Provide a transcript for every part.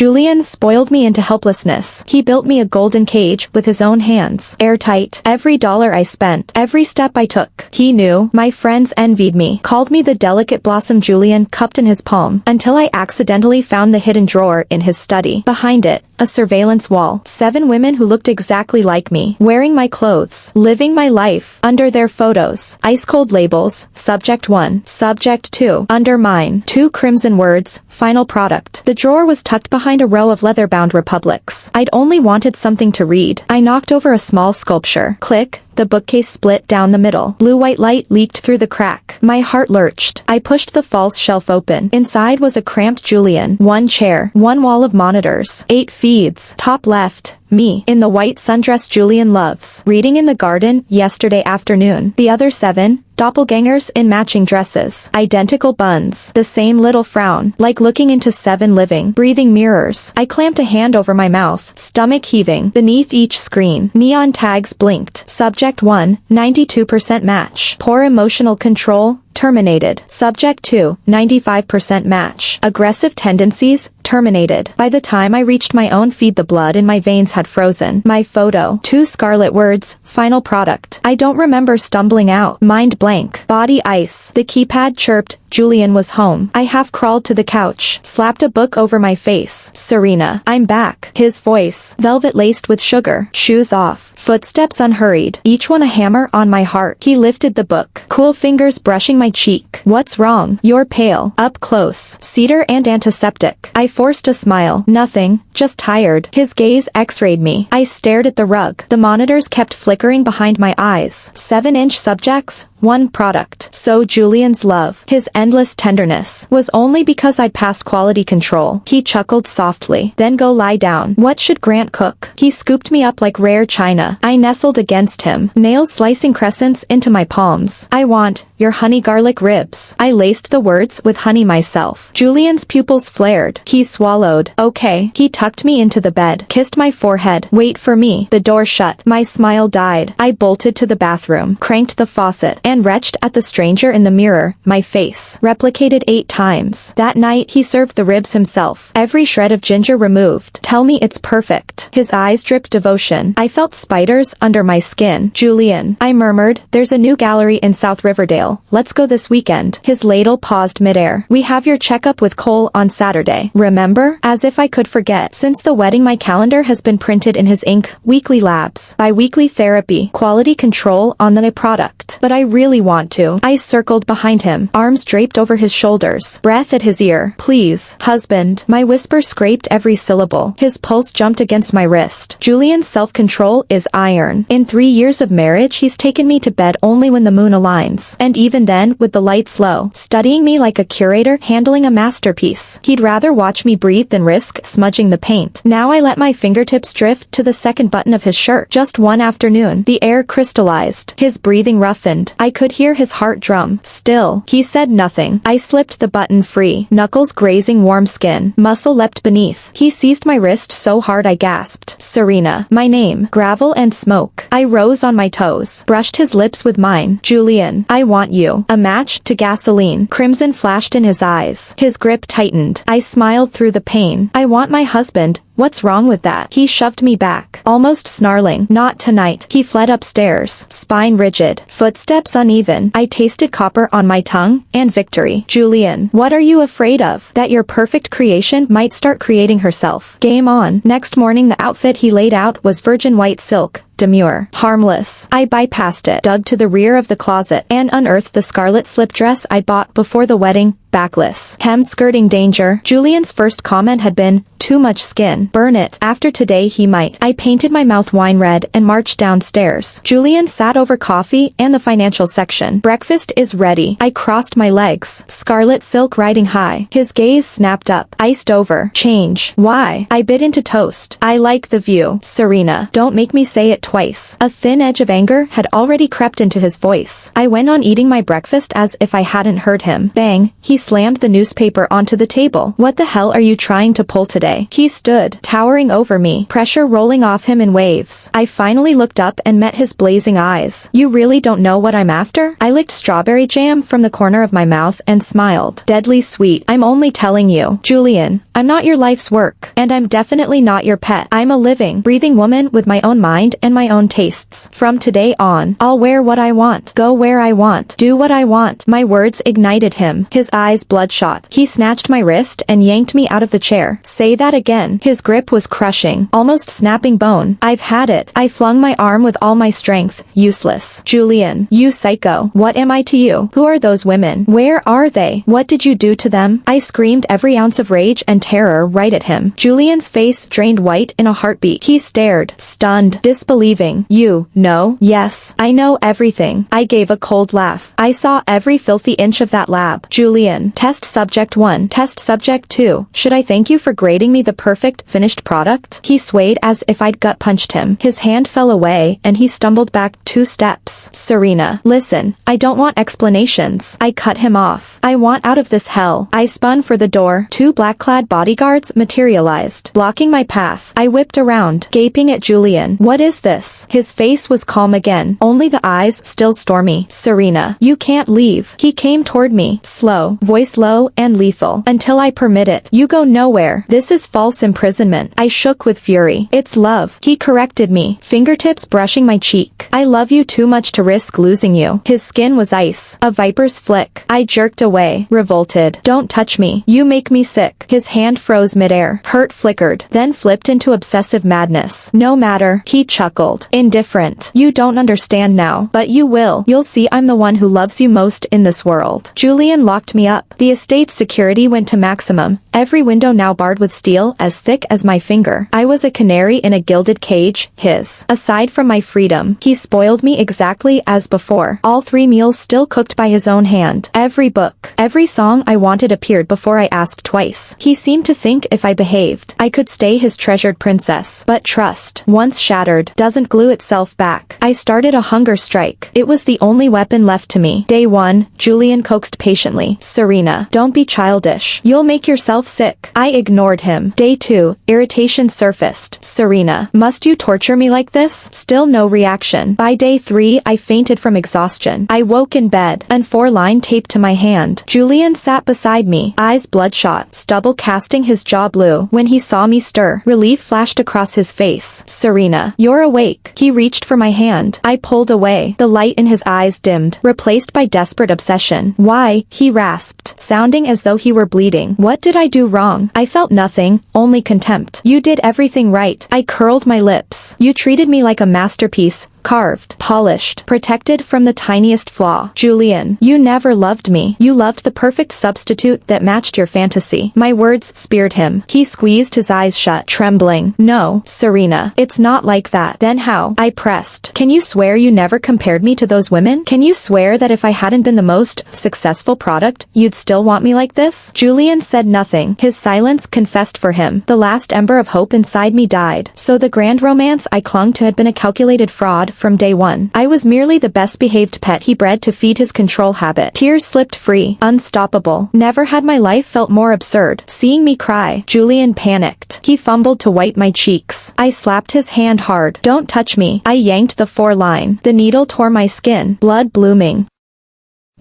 Julian spoiled me into helplessness. He built me a golden cage with his own hands. Airtight. Every dollar I spent, every step I took. He knew. My friends envied me, called me the delicate blossom Julian cupped in his palm, until I accidentally found the hidden drawer in his study. Behind it, a surveillance wall. 7 women who looked exactly like me, wearing my clothes, living my life, under their photos. Ice-cold labels, subject 1, subject 2, under mine. 2 crimson words, final product. The drawer was tucked behind a row of leather-bound republics. I'd only wanted something to read. I knocked over a small sculpture. Click. The bookcase split down the middle. Blue-white light leaked through the crack. My heart lurched. I pushed the false shelf open. Inside was a cramped Julian. 1 chair. 1 wall of monitors. 8 feeds. Top left. Me, in the white sundress Julian loves. Reading in the garden, yesterday afternoon. The other 7, doppelgangers in matching dresses. Identical buns. The same little frown, like looking into 7 living, breathing mirrors. I clamped a hand over my mouth, stomach heaving. Beneath each screen, neon tags blinked. Subject 1, 92% match. Poor emotional control, terminated. Subject 2, 95% match. Aggressive tendencies, terminated. By the time I reached my own feed, the blood in my veins had frozen. My photo. 2 scarlet words, final product. I don't remember stumbling out. Mind blank. Body ice. The keypad chirped. Julian was home. I half crawled to the couch, slapped a book over my face. Serena, I'm back. His voice, velvet laced with sugar. Shoes off. Footsteps unhurried. Each one a hammer on my heart. He lifted the book. Cool fingers brushing my cheek. What's wrong? You're pale. Up close. Cedar and antiseptic. I forced a smile. Nothing, just tired. His gaze x-rayed me. I stared at the rug. The monitors kept flickering behind my eyes. 7-inch subjects, 1 product. So Julian's love, his endless tenderness, was only because I'd passed quality control. He chuckled softly. Then go lie down. What should Grant cook? He scooped me up like rare china. I nestled against him, nails slicing crescents into my palms. I want your honey garlic ribs. I laced the words with honey myself. Julian's pupils flared. He swallowed. Okay. He tucked me into the bed, kissed my forehead. Wait for me. The door shut. My smile died. I bolted to the bathroom, cranked the faucet, and retched at the stranger in the mirror. My face, replicated 8 times. That night he served the ribs himself, every shred of ginger removed. Tell me it's perfect. His eyes dripped devotion. I felt spiders under my skin. Julian, I murmured, there's a new gallery in South Riverdale. Let's go this weekend. His ladle paused midair. We have your checkup with Cole on Saturday. Remember? As if I could forget. Since the wedding my calendar has been printed in his ink. Weekly labs. Bi-weekly therapy. Quality control on the product. But I really want to. I circled behind him, arms draped over his shoulders, breath at his ear. Please, husband. My whisper scraped every syllable. His pulse jumped against my wrist. Julian's self-control is iron. In 3 years of marriage he's taken me to bed only when the moon aligns. And even then, with the lights low, studying me like a curator handling a masterpiece. He'd rather watch me breathe than risk smudging the paint. Now I let my fingertips drift to the second button of his shirt. Just one afternoon, the air crystallized. His breathing roughened. I could hear his heart drum. Still, he said nothing. I slipped the button free, knuckles grazing warm skin. Muscle leapt beneath. He seized my wrist so hard I gasped. Serena. My name. Gravel and smoke. I rose on my toes, brushed his lips with mine. Julian, I want you. A match to gasoline. Crimson flashed in his eyes. His grip tightened. I smiled through the pain. I want my husband. What's wrong with that? He shoved me back, almost snarling. Not tonight. He fled upstairs, spine rigid, footsteps uneven. I tasted copper on my tongue, and victory. Julian, what are you afraid of? That your perfect creation might start creating herself. Game on. Next morning the outfit he laid out was virgin white silk. Demure. Harmless. I bypassed it, dug to the rear of the closet, and unearthed the scarlet slip dress I'd bought before the wedding. Backless. Hem skirting danger. Julian's first comment had been, too much skin. Burn it. After today he might. I painted my mouth wine red and marched downstairs. Julian sat over coffee and the financial section. Breakfast is ready. I crossed my legs. Scarlet silk riding high. His gaze snapped up. Iced over. Change. Why? I bit into toast. I like the view. Serena. Don't make me say it twice. A thin edge of anger had already crept into his voice. I went on eating my breakfast as if I hadn't heard him. Bang, he slammed the newspaper onto the table. What the hell are you trying to pull today? He stood, towering over me, pressure rolling off him in waves. I finally looked up and met his blazing eyes. You really don't know what I'm after? I licked strawberry jam from the corner of my mouth and smiled. Deadly sweet. I'm only telling you, Julian, I'm not your life's work. And I'm definitely not your pet. I'm a living, breathing woman with my own mind and my own tastes. From today on, I'll wear what I want, go where I want, do what I want. My words ignited him, his eyes bloodshot. He snatched my wrist and yanked me out of the chair. Say that again. His grip was crushing, almost snapping bone. I've had it. I flung my arm with all my strength. Useless. Julian, you psycho. What am I to you? Who are those women? Where are they? What did you do to them? I screamed every ounce of rage and terror right at him. Julian's face drained white in a heartbeat. He stared, stunned, disbelieving. You know? Yes, I know everything. I gave a cold laugh. I saw every filthy inch of that lab. Julian, test subject 1, test subject 2. Should I thank you for grading me the perfect, finished product? He swayed as if I'd gut punched him. His hand fell away and he stumbled back 2 steps. Serena, listen, I don't want explanations. I cut him off. I want out of this hell. I spun for the door. 2 black-clad bodyguards materialized, blocking my path. I whipped around, gaping at Julian. What is this? His face was calm again, only the eyes still stormy. Serena, you can't leave. He came toward me, slow, voice low and lethal. Until I permit it, you go nowhere. This is false imprisonment. I shook with fury. It's love. He corrected me, fingertips brushing my cheek. I love you too much to risk losing you. His skin was ice, a viper's flick. I jerked away, revolted. Don't touch me. You make me sick. His hand froze midair. Hurt flickered, then flipped into obsessive madness. No matter, he chuckled. Indifferent. You don't understand now, but you will. You'll see I'm the one who loves you most in this world. Julian locked me up. The estate's security went to maximum, every window now barred with steel as thick as my finger. I was a canary in a gilded cage, his. Aside from my freedom, he spoiled me exactly as before. All 3 meals still cooked by his own hand. Every book, every song I wanted appeared before I asked twice. He seemed to think if I behaved, I could stay his treasured princess. But trust, once shattered, doesn't glue itself back. I started a hunger strike. It was the only weapon left to me. Day 1, Julian coaxed patiently. Serena, don't be childish. You'll make yourself sick. I ignored him. Day 2, irritation surfaced. Serena, must you torture me like this? Still no reaction. By day 3, I fainted from exhaustion. I woke in bed, an 4-line taped to my hand. Julian sat beside me, eyes bloodshot, stubble casting his jaw blue. When he saw me stir, relief flashed across his face. Serena, you're awake. He reached for my hand. I pulled away. The light in his eyes dimmed, replaced by desperate obsession. Why? He rasped, sounding as though he were bleeding. What did I do wrong? I felt nothing, only contempt. You did everything right. I curled my lips. You treated me like a masterpiece, carved, polished, protected from the tiniest flaw. Julian, you never loved me. You loved the perfect substitute that matched your fantasy. My words speared him. He squeezed his eyes shut, trembling. No, Serena, it's not like that. Then how? I pressed. Can you swear you never compared me to those women? Can you swear that if I hadn't been the most successful product, you'd still want me like this? Julian said nothing. His silence confessed for him. The last ember of hope inside me died. So the grand romance I clung to had been a calculated fraud from day 1. I was merely the best-behaved pet he bred to feed his control habit. Tears slipped free, unstoppable. Never had my life felt more absurd. Seeing me cry, Julian panicked. He fumbled to wipe my cheeks. I slapped his hand hard. Don't touch me. I yanked the 4-line. The needle tore my skin, blood blooming.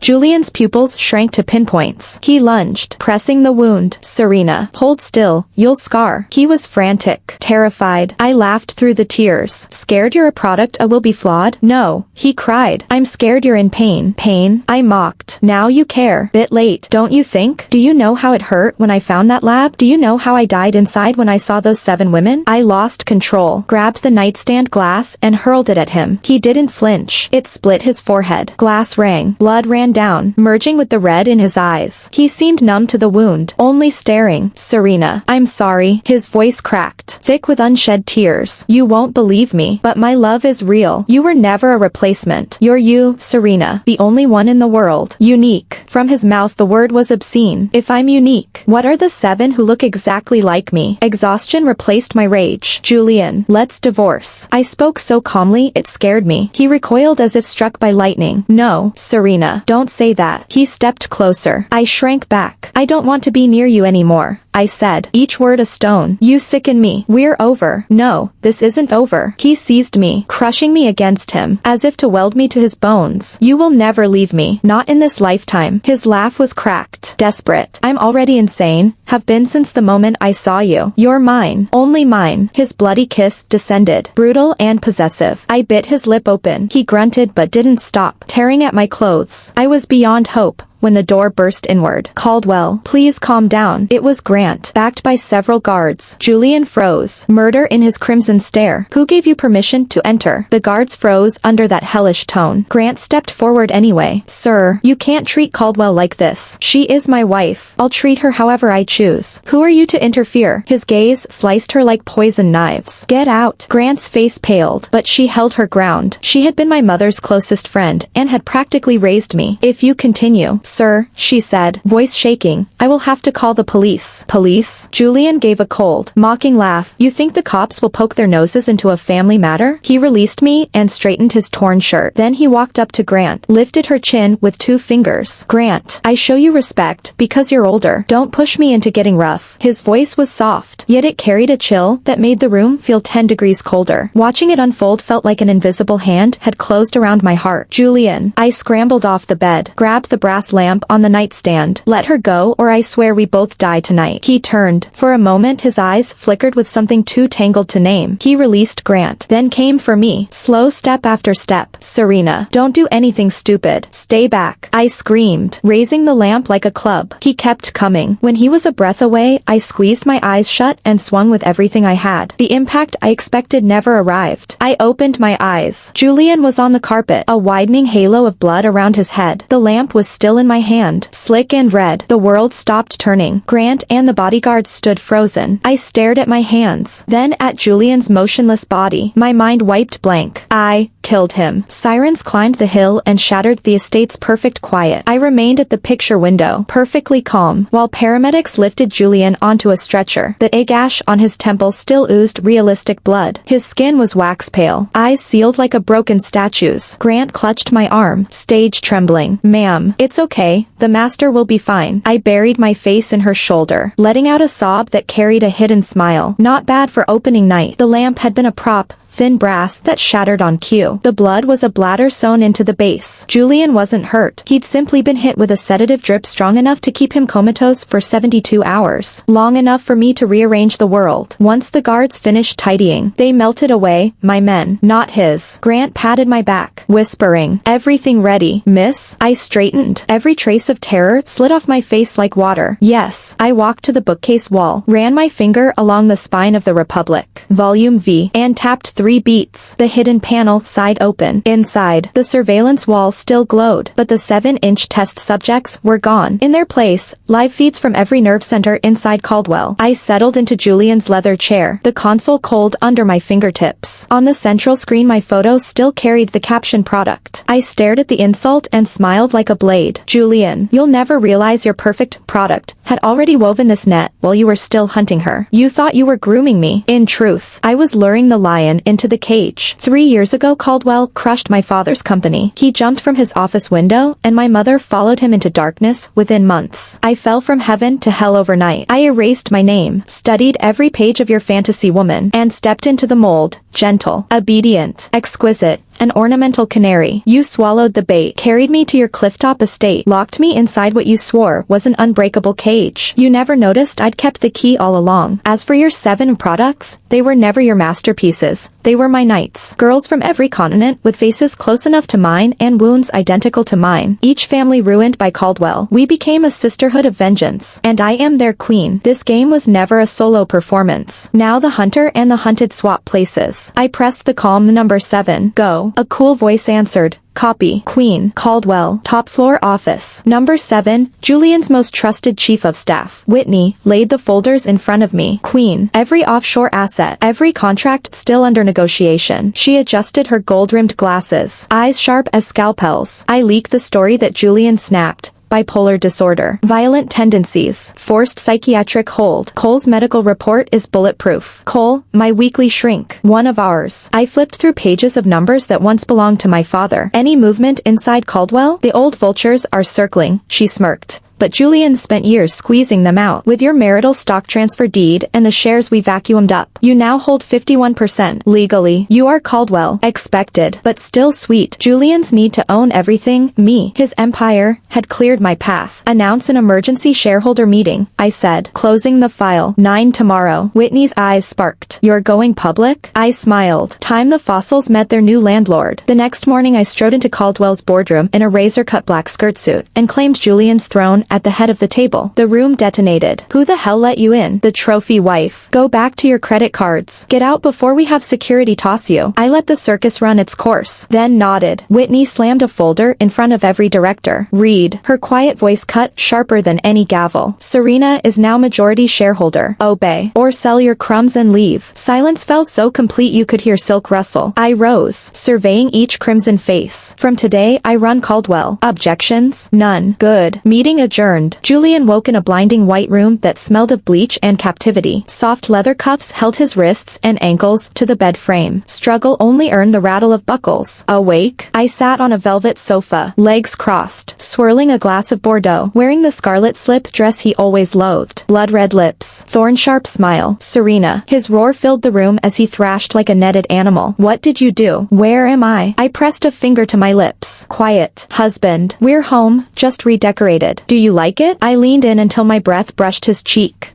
Julian's pupils shrank to pinpoints. He lunged, pressing the wound. Serena, hold still, you'll scar. He was frantic, terrified. I laughed through the tears. Scared you're a product I will be flawed? No, he cried. I'm scared you're in pain. Pain? I mocked. Now you care. Bit late, don't you think? Do you know how it hurt when I found that lab? Do you know how I died inside when I saw those 7 women? I lost control, grabbed the nightstand glass and hurled it at him. He didn't flinch. It split his forehead. Glass rang. Blood ran ran down, merging with the red in his eyes. He seemed numb to the wound, only staring. Serena, I'm sorry. His voice cracked, thick with unshed tears. You won't believe me, but my love is real. You were never a replacement. You're you, Serena, the only one in the world. Unique. From his mouth the word was obscene. If I'm unique, what are the 7 who look exactly like me? Exhaustion replaced my rage. Julian, let's divorce. I spoke so calmly it scared me. He recoiled as if struck by lightning. No, Serena, don't say that. He stepped closer. I shrank back. I don't want to be near you anymore, I said, each word a stone. You sicken me. We're over. No, this isn't over. He seized me, crushing me against him, as if to weld me to his bones. You will never leave me. Not in this lifetime. His laugh was cracked, desperate. I'm already insane. Have been since the moment I saw you. You're mine. Only mine. His bloody kiss descended, brutal and possessive. I bit his lip open. He grunted but didn't stop, tearing at my clothes. I was beyond hope when the door burst inward. Caldwell, please calm down. It was Grant, backed by several guards. Julian froze, murder in his crimson stare. Who gave you permission to enter? The guards froze under that hellish tone. Grant stepped forward anyway. Sir, you can't treat Caldwell like this. She is my wife. I'll treat her however I choose. Who are you to interfere? His gaze sliced her like poison knives. Get out. Grant's face paled, but she held her ground. She had been my mother's closest friend, and had practically raised me. If you continue, sir, she said, voice shaking, I will have to call the police. Police? Julian gave a cold, mocking laugh. You think the cops will poke their noses into a family matter? He released me and straightened his torn shirt. Then he walked up to Grant, lifted her chin with 2 fingers. Grant, I show you respect because you're older. Don't push me into getting rough. His voice was soft, yet it carried a chill that made the room feel 10 degrees colder. Watching it unfold felt like an invisible hand had closed around my heart. Julian, I scrambled off the bed, grabbed the brass lamp on the nightstand. Let her go or I swear we both die tonight. He turned. For a moment his eyes flickered with something too tangled to name. He released Grant, then came for me, slow step after step. Serena, don't do anything stupid. Stay back. I screamed, raising the lamp like a club. He kept coming. When he was a breath away, I squeezed my eyes shut and swung with everything I had. The impact I expected never arrived. I opened my eyes. Julian was on the carpet, a widening halo of blood around his head. The lamp was still in my hand, slick and red. The world stopped turning. Grant and the bodyguards stood frozen. I stared at my hands, then at Julian's motionless body. My mind wiped blank. I killed him. Sirens climbed the hill and shattered the estate's perfect quiet. I remained at the picture window, perfectly calm, while paramedics lifted Julian onto a stretcher. The egg ash on his temple still oozed realistic blood. His skin was wax pale, eyes sealed like a broken statue's. Grant clutched my arm, stage trembling. Ma'am, it's okay. The master will be fine. I buried my face in her shoulder, letting out a sob that carried a hidden smile. Not bad for opening night. The lamp had been a prop, thin brass that shattered on cue. The blood was a bladder sewn into the base. Julian wasn't hurt. He'd simply been hit with a sedative drip strong enough to keep him comatose for 72 hours. Long enough for me to rearrange the world. Once the guards finished tidying, they melted away, my men, not his. Grant patted my back, whispering, everything ready, miss? I straightened. Every trace of terror slid off my face like water. Yes. I walked to the bookcase wall, ran my finger along the spine of the Republic, Volume V, and tapped 3 beats. The hidden panel sighed open. Inside, the surveillance wall still glowed, but the 7-inch test subjects were gone. In their place, live feeds from every nerve center inside Caldwell. I settled into Julian's leather chair, the console cold under my fingertips. On the central screen my photo still carried the caption product. I stared at the insult and smiled like a blade. Julian, you'll never realize your perfect product had already woven this net while you were still hunting her. You thought you were grooming me. In truth, I was luring the lion into the cage. 3 years ago Caldwell crushed my father's company. He jumped from his office window, and my mother followed him into darkness within months. I fell from heaven to hell overnight. I erased my name, studied every page of your fantasy woman, and stepped into the mold, gentle, obedient, exquisite, an ornamental canary. You swallowed the bait, carried me to your clifftop estate, locked me inside what you swore was an unbreakable cage. You never noticed I'd kept the key all along. As for your 7 products, they were never your masterpieces. They were my knights. Girls from every continent with faces close enough to mine and wounds identical to mine. Each family ruined by Caldwell. We became a sisterhood of vengeance, and I am their queen. This game was never a solo performance. Now the hunter and the hunted swap places. I pressed the calm number 7. Go. No, a cool voice answered. Copy. Queen. Caldwell. Top floor office. Number 7, Julian's most trusted chief of staff. Whitney laid the folders in front of me. Queen. Every offshore asset. Every contract still under negotiation. She adjusted her gold-rimmed glasses. Eyes sharp as scalpels. I leaked the story that Julian snapped. Bipolar disorder, violent tendencies, forced psychiatric hold. Cole's medical report is bulletproof. Cole, my weekly shrink. One of ours. I flipped through pages of numbers that once belonged to my father. Any movement inside Caldwell? The old vultures are circling, she smirked. But Julian spent years squeezing them out. With your marital stock transfer deed and the shares we vacuumed up, you now hold 51%. Legally, you are Caldwell. Expected, but still sweet. Julian's need to own everything, me, his empire, had cleared my path. Announce an emergency shareholder meeting, I said, closing the file. 9 tomorrow. Whitney's eyes sparked. You're going public? I smiled. Time the fossils met their new landlord. The next morning I strode into Caldwell's boardroom in a razor-cut black skirt suit and claimed Julian's throne at the head of the table. The room detonated. Who the hell let you in? The trophy wife. Go back to your credit cards. Get out before we have security toss you. I let the circus run its course, then nodded. Whitney slammed a folder in front of every director. Read. Her quiet voice cut sharper than any gavel. Serena is now majority shareholder. Obey. Or sell your crumbs and leave. Silence fell so complete you could hear silk rustle. I rose, surveying each crimson face. From today I run Caldwell. Objections? None. Good. Meeting adjourned. Julian woke in a blinding white room that smelled of bleach and captivity. Soft leather cuffs held his wrists and ankles to the bed frame. Struggle only earned the rattle of buckles. Awake, I sat on a velvet sofa, legs crossed, swirling a glass of Bordeaux, wearing the scarlet slip dress he always loathed. Blood-red lips, thorn-sharp smile. Serena. His roar filled the room as he thrashed like a netted animal. What did you do? Where am I? I pressed a finger to my lips. Quiet. Husband. We're home, just redecorated. Do you like it? I leaned in until my breath brushed his cheek.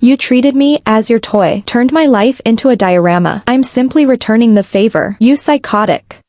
You treated me as your toy, turned my life into a diorama. I'm simply returning the favor. You psychotic.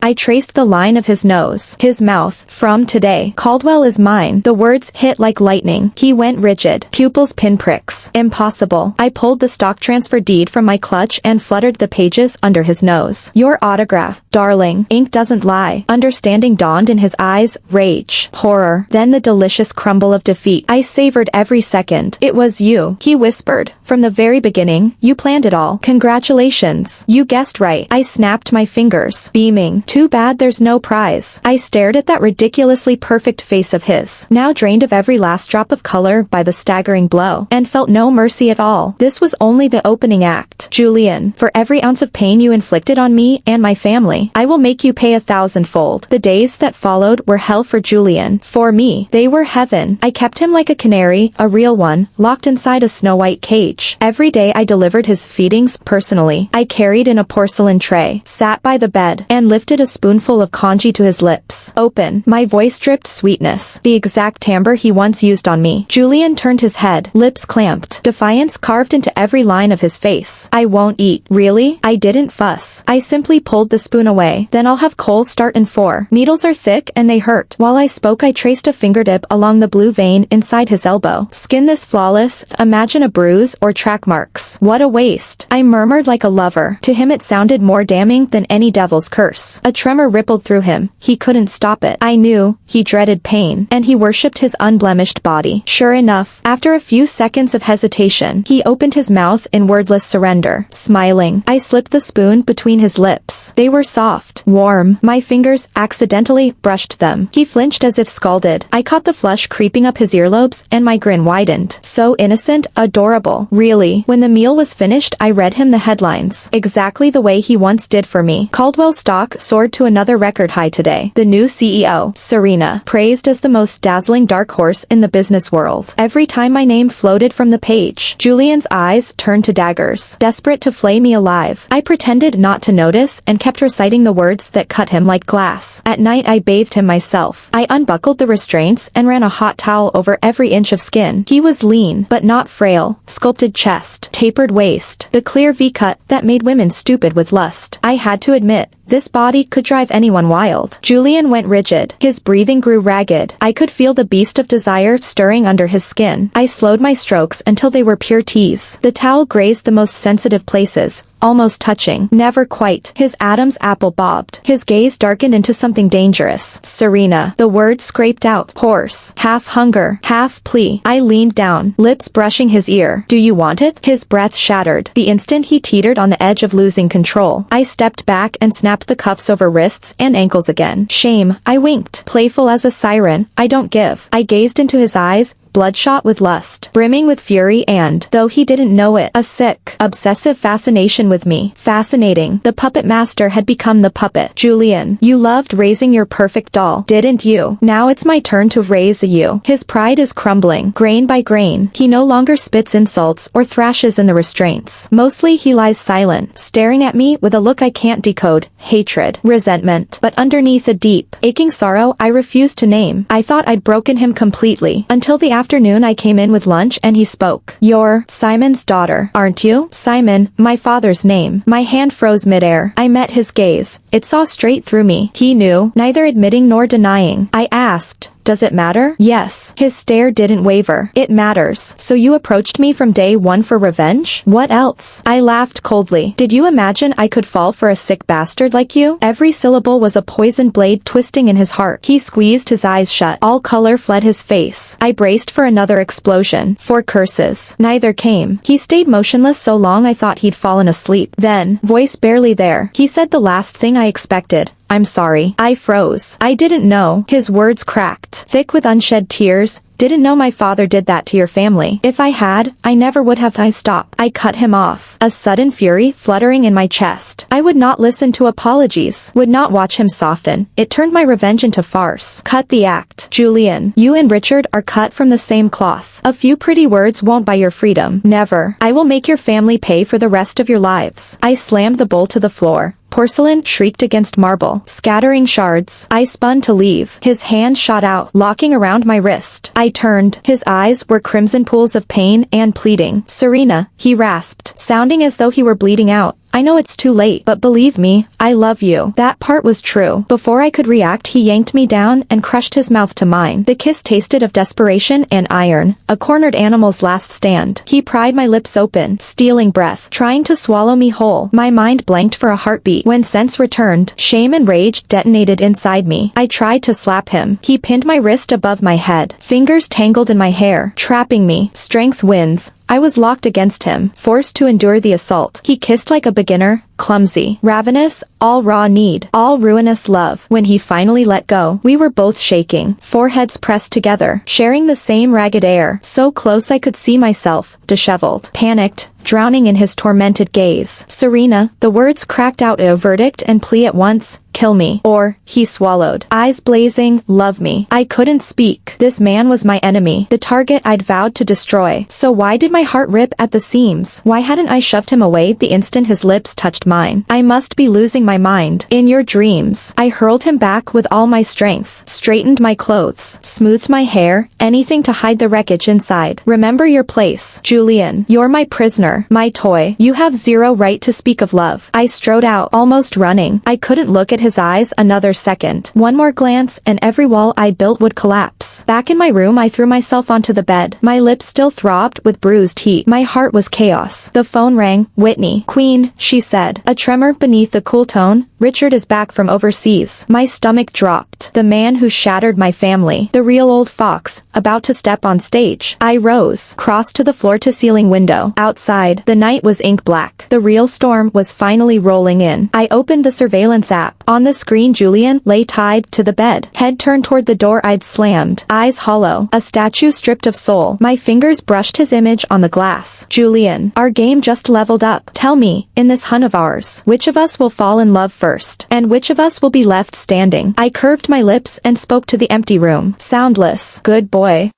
I traced the line of his nose, his mouth. From today, Caldwell is mine. The words hit like lightning. He went rigid, pupils pinpricks. Impossible. I pulled the stock transfer deed from my clutch and fluttered the pages under his nose. Your autograph, darling. Ink doesn't lie. Understanding dawned in his eyes, rage, horror, then the delicious crumble of defeat. I savored every second. It was you, he whispered. From the very beginning, you planned it all. Congratulations. You guessed right. I snapped my fingers, beaming. Too bad there's no prize. I stared at that ridiculously perfect face of his, now drained of every last drop of color by the staggering blow, and felt no mercy at all. This was only the opening act. Julian, for every ounce of pain you inflicted on me and my family, I will make you pay 1,000-fold. The days that followed were hell for Julian. For me, they were heaven. I kept him like a canary, a real one, locked inside a snow-white cage. Every day I delivered his feedings personally. I carried in a porcelain tray, sat by the bed, and lifted a spoonful of congee to his lips. Open. My voice dripped sweetness, the exact timbre he once used on me. Julian turned his head, lips clamped, defiance carved into every line of his face. I won't eat. Really? I didn't fuss. I simply pulled the spoon away. Then I'll have Cole start in 4. Needles are thick and they hurt. While I spoke I traced a fingertip along the blue vein inside his elbow. Skin this flawless, imagine a bruise or track marks. What a waste. I murmured like a lover. To him it sounded more damning than any devil's curse. A tremor rippled through him. He couldn't stop it. I knew. He dreaded pain. And he worshipped his unblemished body. Sure enough, after a few seconds of hesitation, he opened his mouth in wordless surrender. Smiling, I slipped the spoon between his lips. They were soft, warm. My fingers accidentally brushed them. He flinched as if scalded. I caught the flush creeping up his earlobes and my grin widened. So innocent, adorable. Really. When the meal was finished I read him the headlines. Exactly the way he once did for me. Caldwell stock soared to another record high today. The new CEO, Serena, praised as the most dazzling dark horse in the business world. Every time my name floated from the page, Julian's eyes turned to daggers, desperate to flay me alive. I pretended not to notice and kept reciting the words that cut him like glass. At night I bathed him myself. I unbuckled the restraints and ran a hot towel over every inch of skin. He was lean, but not frail. Sculpted chest, tapered waist, the clear V-cut that made women stupid with lust. I had to admit, this body could drive anyone wild. Julian went rigid. His breathing grew ragged. I could feel the beast of desire stirring under his skin. I slowed my strokes until they were pure tease. The towel grazed the most sensitive places, almost touching. Never quite. His Adam's apple bobbed. His gaze darkened into something dangerous. Serena. The word scraped out. Hoarse. Half hunger. Half plea. I leaned down, lips brushing his ear. Do you want it? His breath shattered. The instant he teetered on the edge of losing control. I stepped back and snapped the cuffs over wrists and ankles again. Shame. I winked. Playful as a siren. I don't give. I gazed into his eyes, bloodshot with lust, brimming with fury and, though he didn't know it, a sick, obsessive fascination with me. Fascinating. The puppet master had become the puppet. Julian, you loved raising your perfect doll, didn't you? Now it's my turn to raise you. His pride is crumbling, grain by grain. He no longer spits insults or thrashes in the restraints. Mostly he lies silent, staring at me with a look I can't decode. Hatred, resentment, but underneath a deep, aching sorrow I refused to name. I thought I'd broken him completely, until the afternoon I came in with lunch and he spoke. You're Simon's daughter, aren't you? Simon, my father's name. My hand froze midair. I met his gaze. It saw straight through me. He knew, neither admitting nor denying. I asked, does it matter? Yes. His stare didn't waver. It matters. So you approached me from day one for revenge? What else? I laughed coldly. Did you imagine I could fall for a sick bastard like you? Every syllable was a poison blade twisting in his heart. He squeezed his eyes shut. All color fled his face. I braced for another explosion. For curses. Neither came. He stayed motionless so long I thought he'd fallen asleep. Then, voice barely there, he said the last thing I expected. I'm sorry. I froze. I didn't know. His words cracked, thick with unshed tears. Didn't know my father did that to your family. If I had, I never would have. I stopped. I cut him off. A sudden fury fluttering in my chest. I would not listen to apologies. Would not watch him soften. It turned my revenge into farce. Cut the act. Julian, you and Richard are cut from the same cloth. A few pretty words won't buy your freedom. Never. I will make your family pay for the rest of your lives. I slammed the bowl to the floor. Porcelain shrieked against marble, scattering shards. I spun to leave. His hand shot out, locking around my wrist. I turned. His eyes were crimson pools of pain and pleading. Serena, he rasped, sounding as though he were bleeding out. I know it's too late, but believe me, I love you. That part was true. Before I could react, he yanked me down and crushed his mouth to mine. The kiss tasted of desperation and iron, a cornered animal's last stand. He pried my lips open, stealing breath, trying to swallow me whole. My mind blanked for a heartbeat. When sense returned, shame and rage detonated inside me. I tried to slap him. He pinned my wrist above my head, fingers tangled in my hair, trapping me. Strength wins. I was locked against him, forced to endure the assault. He kissed like a beginner, clumsy, ravenous, all raw need, all ruinous love. When he finally let go, we were both shaking, foreheads pressed together, sharing the same ragged air, so close I could see myself, disheveled, panicked, drowning in his tormented gaze. Serena, the words cracked out a verdict and plea at once. Kill me. Or, he swallowed. Eyes blazing, love me. I couldn't speak. This man was my enemy, the target I'd vowed to destroy. So why did my heart rip at the seams? Why hadn't I shoved him away the instant his lips touched mine? I must be losing my mind. In your dreams. I hurled him back with all my strength, straightened my clothes, smoothed my hair, anything to hide the wreckage inside. Remember your place, Julian. You're my prisoner, my toy. You have zero right to speak of love. I strode out, almost running. I couldn't look at his eyes another second. One more glance and every wall I'd built would collapse. Back in my room I threw myself onto the bed. My lips still throbbed with bruised heat. My heart was chaos. The phone rang. Whitney. Queen, she said. A tremor beneath the cool tone. Richard is back from overseas. My stomach dropped. The man who shattered my family. The real old fox, about to step on stage. I rose, crossed to the floor-to-ceiling window. Outside, the night was ink black. The real storm was finally rolling in. I opened the surveillance app. On the screen Julian lay tied to the bed, head turned toward the door I'd slammed, eyes hollow, a statue stripped of soul. My fingers brushed his image on the glass. Julian, our game just leveled up. Tell me, in this hunt of ours, which of us will fall in love first, and which of us will be left standing? I curved my lips and spoke to the empty room. Soundless. Good boy.